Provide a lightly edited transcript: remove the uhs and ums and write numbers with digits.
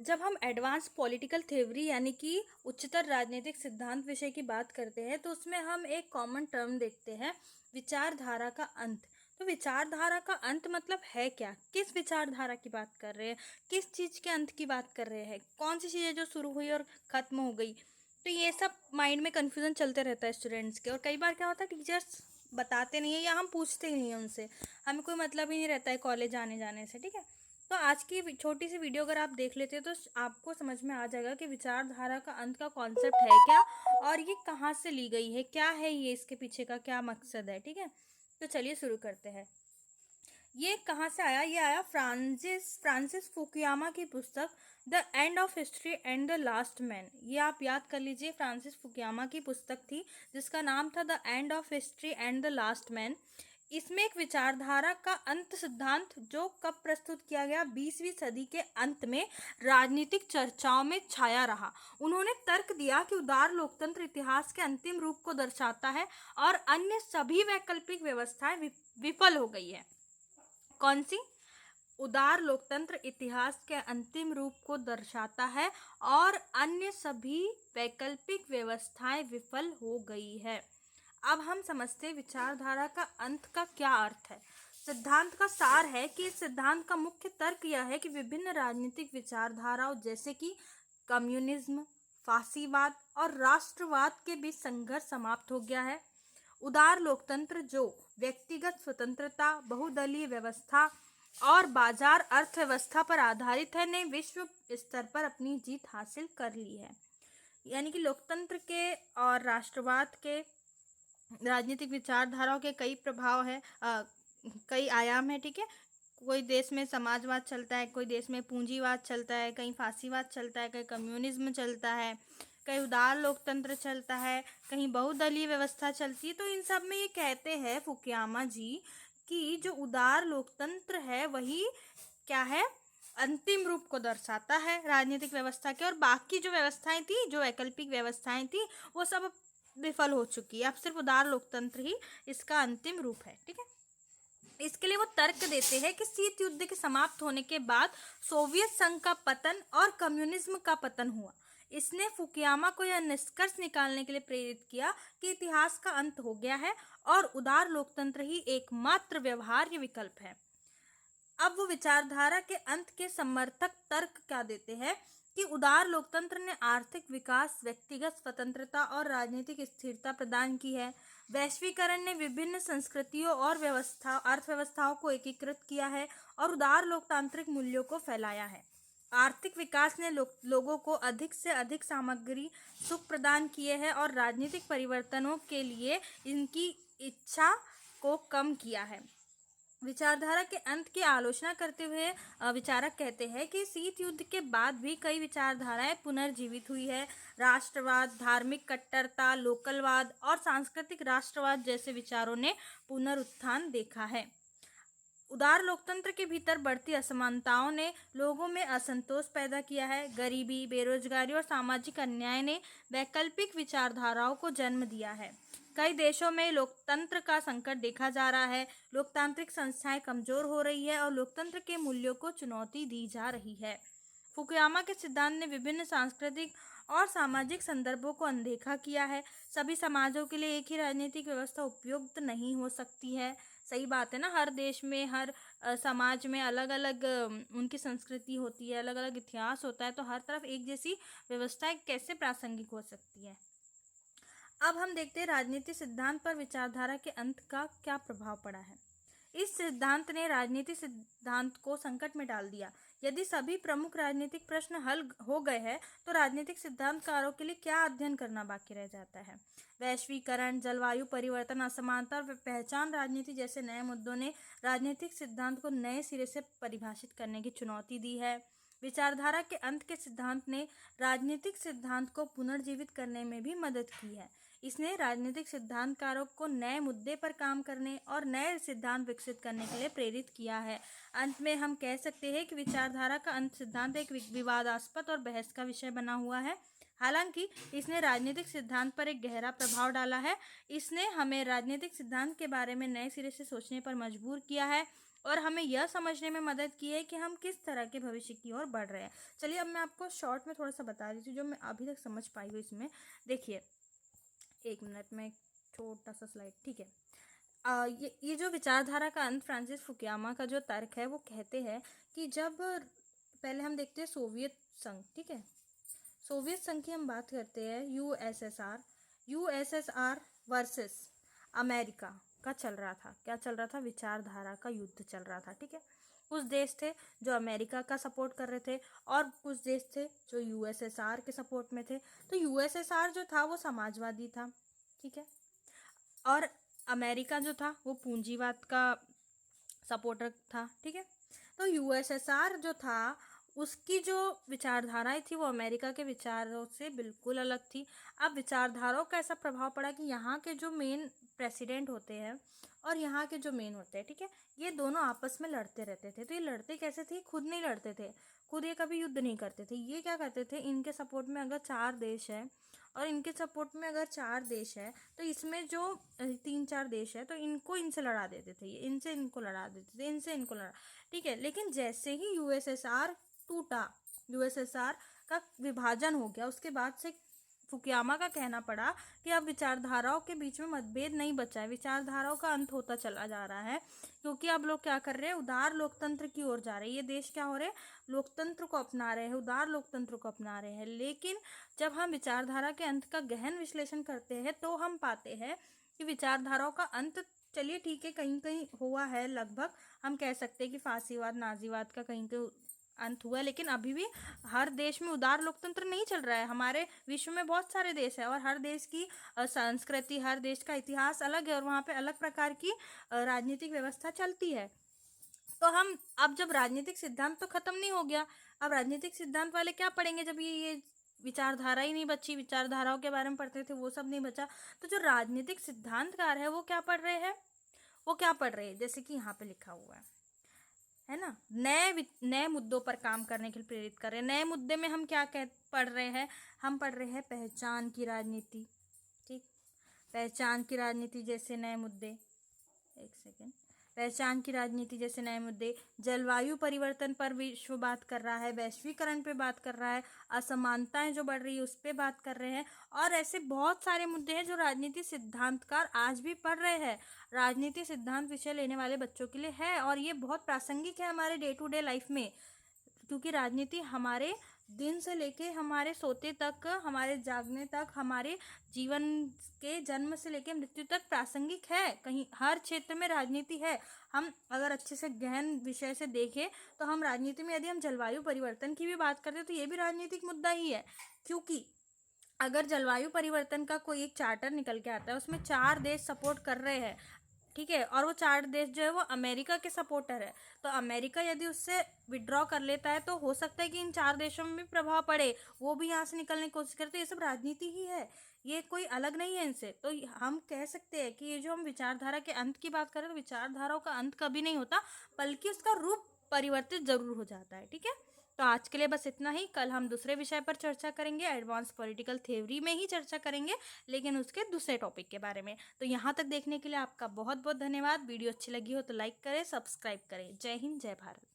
जब हम advance political theory यानी कि उच्चतर राजनीतिक सिद्धांत विषय की बात करते हैं तो उसमें हम एक कॉमन टर्म देखते हैं, विचारधारा का अंत। तो विचारधारा का अंत मतलब है क्या? किस विचारधारा की बात कर रहे हैं? किस चीज़ के अंत की बात कर रहे हैं? कौन सी चीज़ें जो शुरू हुई और ख़त्म हो गई? तो ये सब माइंड में कन्फ्यूज़न चलते रहता है स्टूडेंट्स के। और कई बार क्या होता है, टीचर्स बताते नहीं है या हम पूछते ही नहीं हैं उनसे। हमें कोई मतलब ही नहीं रहता है कॉलेज आने जाने से। ठीक है, तो आज की छोटी सी वीडियो अगर आप देख लेते हैं तो आपको समझ में आ जाएगा कि विचारधारा का अंत का कॉन्सेप्ट है क्या और ये कहाँ से ली गई है, क्या है ये, इसके पीछे का क्या मकसद है। ठीक है, तो चलिए शुरू करते हैं। ये कहाँ से आया? ये आया फ्रांसिस फुकुयामा की पुस्तक the end of history and the last man. ये आप याद कर लीजिए, फ्रांसिस फुकुयामा की पुस्तक थी जिसका नाम था the end of history and the last man. इसमें एक विचारधारा का अंत सिद्धांत जो कब प्रस्तुत किया गया, 20वीं सदी के अंत में राजनीतिक चर्चाओं में छाया रहा। उन्होंने तर्क दिया कि उदार लोकतंत्र इतिहास के अंतिम रूप को दर्शाता है और अन्य सभी वैकल्पिक व्यवस्थाएं विफल हो गई है। कौन सी? उदार लोकतंत्र इतिहास के अंतिम रूप को दर्शाता है और अन्य सभी वैकल्पिक व्यवस्थाएं विफल हो गई है। अब हम समझते हैं विचारधारा का अंत का क्या अर्थ है। सिद्धांत का सार है कि इस सिद्धांत का मुख्य तर्क यह है कि विभिन्न राजनीतिक विचारधाराओं जैसे कि कम्युनिज्म, फासीवाद और राष्ट्रवाद के बीच संघर्ष समाप्त हो गया है। उदार लोकतंत्र जो व्यक्तिगत स्वतंत्रता, बहुदलीय व्यवस्था और बाजार अर्थव्यवस्था पर आधारित है, ने विश्व स्तर पर अपनी जीत हासिल कर ली है। यानी कि लोकतंत्र के और राष्ट्रवाद के राजनीतिक विचारधाराओं के कई प्रभाव है, कई आयाम है। ठीक है, कोई देश में समाजवाद चलता है, कोई देश में पूंजीवाद चलता है, कहीं फासीवाद चलता है, कहीं कम्युनिज्म चलता है, कहीं उदार लोकतंत्र चलता है, कहीं बहुदलीय व्यवस्था चलती है। तो इन सब में ये कहते हैं फुकुयामा जी कि जो उदार लोकतंत्र है वही क्या है, अंतिम रूप को दर्शाता है राजनीतिक व्यवस्था के, और बाकी जो व्यवस्थाएं थी, जो वैकल्पिक व्यवस्थाएं थी, वो सब विफल हो चुकी है। अब सिर्फ उदार लोकतंत्र ही इसका अंतिम रूप है। ठीक है, इसके लिए वो तर्क देते हैं कि शीत युद्ध के समाप्त होने के बाद सोवियत संघ का पतन और कम्युनिज्म का पतन हुआ। इसने फुकुयामा को यह निष्कर्ष निकालने के लिए प्रेरित किया कि इतिहास का अंत हो गया है और उदार लोकतंत्र ही एकमात्र व्यवहार्य विकल्प है। अब वो विचारधारा के अंत के समर्थक तर्क क्या देते हैं कि उदार लोकतंत्र ने आर्थिक विकास, व्यक्तिगत स्वतंत्रता और राजनीतिक स्थिरता प्रदान की है। वैश्वीकरण ने विभिन्न संस्कृतियों और अर्थव्यवस्थाओं को एकीकृत किया है और उदार लोकतांत्रिक मूल्यों को फैलाया है। आर्थिक विकास ने लोगों को अधिक से अधिक सामग्री सुख प्रदान किए हैं और राजनीतिक परिवर्तनों के लिए इनकी इच्छा को कम किया है। विचारधारा के अंत की आलोचना करते हुए विचारक कहते हैं कि शीत युद्ध के बाद भी कई विचारधाराएं पुनर्जीवित हुई है। राष्ट्रवाद, धार्मिक कट्टरता, लोकलवाद और सांस्कृतिक राष्ट्रवाद जैसे विचारों ने पुनरुत्थान देखा है। उदार लोकतंत्र के भीतर बढ़ती असमानताओं ने लोगों में असंतोष पैदा किया है। गरीबी, बेरोजगारी और सामाजिक अन्याय ने वैकल्पिक विचारधाराओं को जन्म दिया है। कई देशों में लोकतंत्र का संकट देखा जा रहा है, लोकतांत्रिक संस्थाएं कमजोर हो रही है और लोकतंत्र के मूल्यों को चुनौती दी जा रही है। फुकुयामा के सिद्धांत ने विभिन्न सांस्कृतिक और सामाजिक संदर्भों को अनदेखा किया है। सभी समाजों के लिए एक ही राजनीतिक व्यवस्था उपयुक्त नहीं हो सकती है। सही बात है ना, हर देश में, हर समाज में अलग अलग उनकी संस्कृति होती है, अलग अलग इतिहास होता है, तो हर तरफ एक जैसी व्यवस्थाएं कैसे प्रासंगिक हो सकती है। अब हम देखते हैं राजनीतिक सिद्धांत पर विचारधारा के अंत का क्या प्रभाव पड़ा है। इस सिद्धांत ने राजनीतिक सिद्धांत को संकट में डाल दिया। यदि सभी प्रमुख राजनीतिक प्रश्न हल हो गए हैं तो राजनीतिक सिद्धांतकारों के लिए क्या अध्ययन करना बाकी रह जाता है। वैश्वीकरण, जलवायु परिवर्तन, असमानता और पहचान राजनीति जैसे नए मुद्दों ने राजनीतिक सिद्धांत को नए सिरे से परिभाषित करने की चुनौती दी है। विचारधारा के अंत के सिद्धांत ने राजनीतिक सिद्धांत को पुनर्जीवित करने में भी मदद की है। इसने राजनीतिक सिद्धांतकारों को नए मुद्दे पर काम करने और नए सिद्धांत विकसित करने के लिए प्रेरित किया है। अंत में हम कह सकते हैं कि विचारधारा का अंत सिद्धांत एक विवादास्पद और बहस का विषय बना हुआ है। हालांकि इसने राजनीतिक सिद्धांत पर एक गहरा प्रभाव डाला है। इसने हमें राजनीतिक सिद्धांत के बारे में नए सिरे से सोचने पर मजबूर किया है और हमें यह समझने में मदद की है कि हम किस तरह के भविष्य की ओर बढ़ रहे हैं। चलिए अब मैं आपको शॉर्ट में थोड़ा सा बता देती हूँ जो मैं अभी तक समझ पाई हूँ इसमें। देखिए, 1 मिनट में छोटा सा स्लाइड, ठीक है। ये जो विचारधारा का अंत, फ्रांसिस फुकुयामा का जो तर्क है वो कहते हैं कि जब पहले हम देखते हैं सोवियत संघ, ठीक है। सोवियत संघ की हम बात करते हैं, यूएसएसआर वर्सेस अमेरिका का चल रहा था। क्या चल रहा था? विचारधारा का युद्ध चल रहा था, ठीक है। कुछ देश थे जो अमेरिका का सपोर्ट कर रहे थे और कुछ देश थे जो यूएसएसआर के सपोर्ट में थे। तो यूएसएसआर जो था वो समाजवादी था, ठीक है, और अमेरिका जो था वो पूंजीवाद का सपोर्टर था, ठीक है। तो यूएसएसआर जो था उसकी जो विचारधाराएं थी वो अमेरिका के विचारों से बिल्कुल अलग थी। अब विचारधाराओं का ऐसा प्रभाव पड़ा कि यहाँ के जो मेन प्रेसिडेंट होते हैं और यहाँ के जो मेन होते हैं, ठीक है, ये दोनों आपस में लड़ते रहते थे। तो ये लड़ते कैसे थे? खुद नहीं लड़ते थे, खुद ये कभी युद्ध नहीं करते थे। ये क्या करते थे, इनके सपोर्ट में अगर 4 देश है और इनके सपोर्ट में अगर 4 देश है तो इसमें जो 3-4 देश है तो इनको इनसे लड़ा देते थे, ये इनसे इनको लड़ा देते थे, इनसे इनको लड़ा, ठीक है। लेकिन जैसे ही यूएसएसआर टूटा, यूएसएसआर का विभाजन हो गया, उसके बाद से फुकुयामा का कहना पड़ा कि अब विचारधाराओं के बीच में मतभेद नहीं बचा है, विचारधाराओं का अंत होता चला जा रहा है, क्योंकि अब लोग क्या कर रहे हैं, उदार लोकतंत्र की ओर जा रहे हैं। ये देश क्या हो रहे हैं, लोकतंत्र को अपना रहे हैं, उदार लोकतंत्र को अपना रहे हैं। लेकिन जब हम विचारधारा के अंत का गहन विश्लेषण करते हैं तो हम पाते हैं कि विचारधाराओं का अंत, चलिए ठीक है, कहीं कहीं हुआ है, लगभग हम कह सकते हैं कि फासीवाद, नाजीवाद का कहीं कहीं अंत हुआ है, लेकिन अभी भी हर देश में उदार लोकतंत्र नहीं चल रहा है। हमारे विश्व में बहुत सारे देश हैं और हर देश की संस्कृति, हर देश का इतिहास अलग है और वहाँ पे अलग प्रकार की राजनीतिक व्यवस्था चलती है। तो हम अब जब राजनीतिक सिद्धांत तो खत्म नहीं हो गया, अब राजनीतिक सिद्धांत वाले क्या पढ़ेंगे जब ये विचारधारा ही नहीं बची, विचारधाराओं के बारे में पढ़ते थे वो सब नहीं बचा। तो जो राजनीतिक सिद्धांतकार है वो क्या पढ़ रहे हैं, वो क्या पढ़ रहे हैं, जैसे कि यहाँ पे लिखा हुआ है ना, नए मुद्दों पर काम करने के लिए प्रेरित कर रहे हैं। नए मुद्दे में हम क्या पढ़ रहे हैं, हम पढ़ रहे हैं पहचान की राजनीति, ठीक, पहचान की राजनीति जैसे नए मुद्दे, एक सेकेंड, पहचान की राजनीति जैसे नए मुद्दे, जलवायु परिवर्तन पर विश्व बात कर रहा है, वैश्वीकरण पे बात कर रहा है, असमानताएं जो बढ़ रही है उस पर बात कर रहे हैं, और ऐसे बहुत सारे मुद्दे हैं जो राजनीति सिद्धांतकार आज भी पढ़ रहे हैं। राजनीति सिद्धांत विषय लेने वाले बच्चों के लिए है और ये बहुत प्रासंगिक है हमारे डे टू डे लाइफ में, क्योंकि राजनीति हमारे दिन से लेके हमारे सोते तक, हमारे जागने तक, हमारे जीवन के जन्म से लेके मृत्यु तक प्रासंगिक है। कहीं हर क्षेत्र में राजनीति है। हम अगर अच्छे से गहन विषय से देखें तो हम राजनीति में, यदि हम जलवायु परिवर्तन की भी बात करते हैं तो ये भी राजनीतिक मुद्दा ही है, क्योंकि अगर जलवायु परिवर्तन का कोई एक चार्टर निकल के आता है उसमें 4 देश सपोर्ट कर रहे हैं, ठीक है, और वो 4 देश जो है वो अमेरिका के सपोर्टर है, तो अमेरिका यदि उससे विड्रॉ कर लेता है तो हो सकता है कि इन 4 देशों में भी प्रभाव पड़े, वो भी यहाँ से निकलने की कोशिश करते हैं। ये सब राजनीति ही है, ये कोई अलग नहीं है इनसे। तो हम कह सकते हैं कि ये जो हम विचारधारा के अंत की बात करें तो विचारधाराओं का अंत कभी नहीं होता, बल्कि उसका रूप परिवर्तित जरूर हो जाता है, ठीक है। तो आज के लिए बस इतना ही। कल हम दूसरे विषय पर चर्चा करेंगे, एडवांस पॉलिटिकल थ्योरी में ही चर्चा करेंगे, लेकिन उसके दूसरे टॉपिक के बारे में। तो यहाँ तक देखने के लिए आपका बहुत बहुत धन्यवाद। वीडियो अच्छी लगी हो तो लाइक करें, सब्सक्राइब करें। जय हिंद, जय भारत।